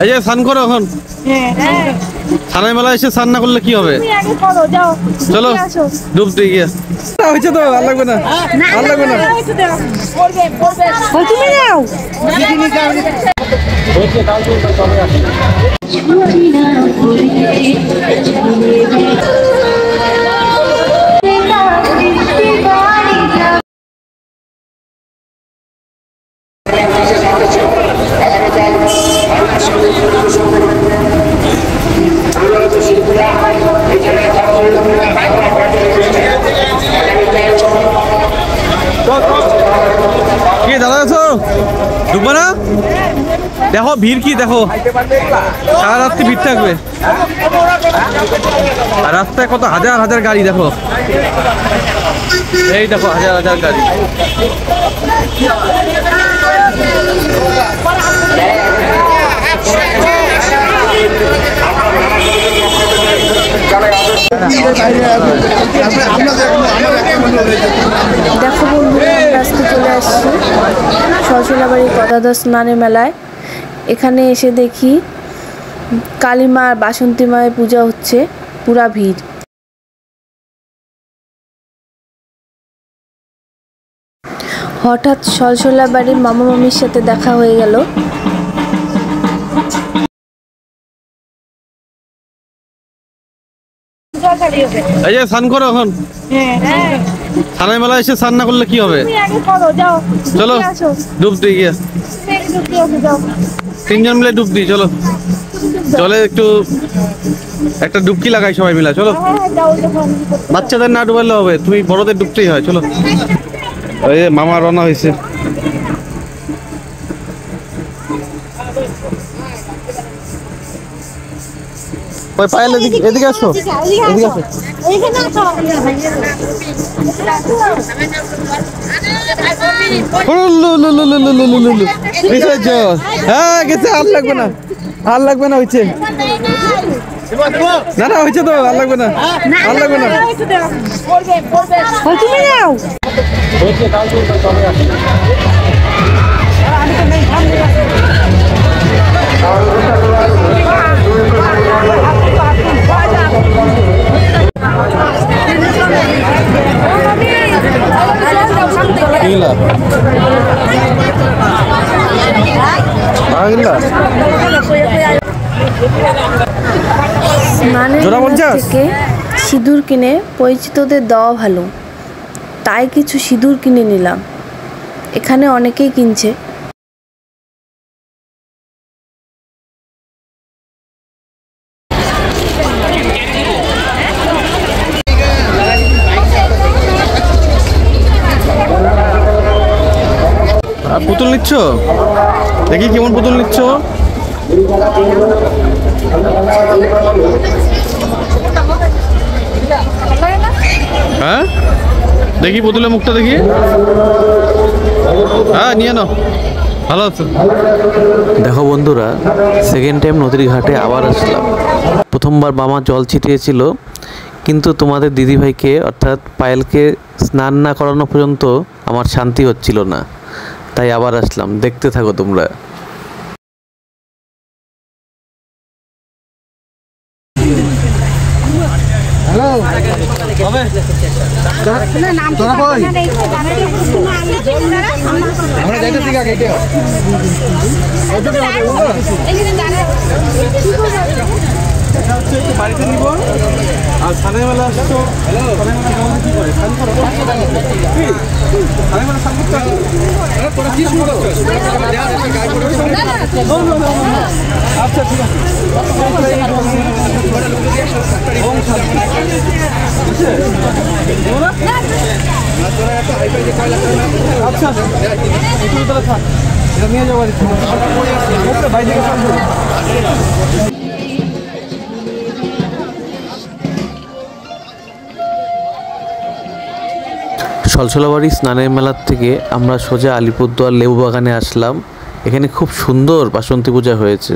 এই যে স্নান করো এখন। স্নানের মেলা এসে স্নান না করলে কি হবে? চলো ডুব দিয়ে গিয়ে হয়েছে তো আর লাগবে না, আর লাগবে না। কি দাদা আছো? ঢুকবো না? দেখো ভিড় কি দেখো, সারা রাত্রি ভিড় থাকবে। আর রাস্তায় কত হাজার হাজার গাড়ি দেখো, এই দেখো হাজার হাজার গাড়ি। দেখো বন্ধুরা, আজকে চলে আসছি সলসলাবাড়ি গদাধর স্নানের মেলায়। এখানে এসে দেখি কালী মা আর বাসন্তী মায়ের পূজা হচ্ছে, পুরা ভিড়। হঠাৎ সলসলাবাড়ির মামা মামির সাথে দেখা হয়ে গেল। এই যে স্নান করো এখন। স্নানের মেলা এসে স্নান না করলে কি হবে? চলো ডুব দিয়ে গিয়ে তিনজন মিলে ডুব দিই। চলো জলে একটু একটা ডুবকি লাগাই সবাই মিলে। চলো, বাচ্চাদের না ডুবাইলে হবে, তুমি বড়দের ডুবতেই হয়। চলো, ওই মামা রওনা হয়েছে। ওই পায়েল এদিকে আসো, এদিকে আসো। হ্যাঁ গেছে, আর লাগবে না, আর লাগবে না, হয়েছে না, না হয়েছে তো, আর লাগবে না, আর লাগবে না। স্নানের থেকে সিঁদুর কিনে পরিচিতদের দেওয়া ভালো, তাই কিছু সিঁদুর কিনে নিলাম। এখানে অনেকেই কিনছে। পুতুল নিচ্ছ? দেখি কেমন পুতুল নিচ্ছ। হ্যাঁ দেখি পুতুলের মুখটা দেখি। হ্যাঁ নিয়ে নাও, ভালো আছো? দেখো বন্ধুরা, সেকেন্ড টাইম নদীর ঘাটে আবার আসলাম। প্রথমবার মামা জল ছিটিয়েছিল, কিন্তু তোমাদের দিদিভাইকে অর্থাৎ পায়েলকে স্নান না করানো পর্যন্ত আমার শান্তি হচ্ছিল না, তাই আবার আসলাম। দেখতে থাকো তোমরা। বাড়িতে নিব আর স্নানের মেলা আসছো। আচ্ছা ঠিক আছে, আচ্ছা নিয়ে যাবো বাইরে। সলসলাবাড়ি স্নানের মেলার থেকে আমরা সোজা আলিপুরদুয়ার লেবু বাগানে আসলাম। এখানে খুব সুন্দর বাসন্তী পূজা হয়েছে।